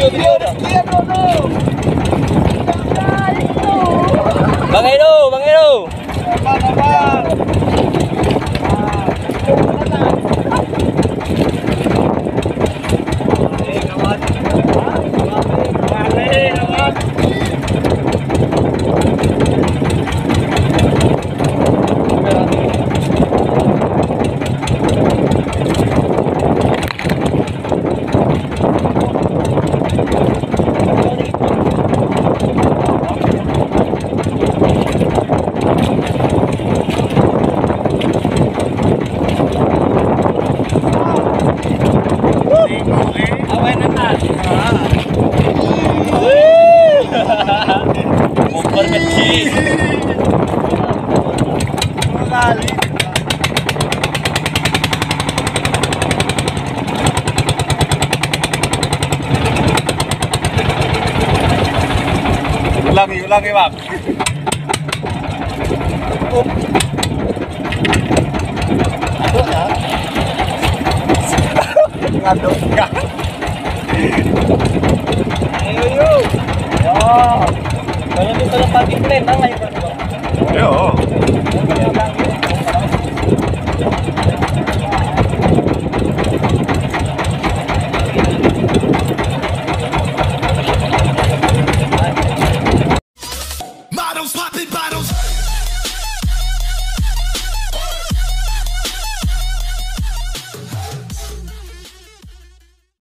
Video dah. Bang Edo. Bumper kecil. Kali. Ulangi, Bang. Ngaduk ya. Ayo. Ya. Kalau itu kalau pagi plan nang ayo. Yo. Bottles popping bottles.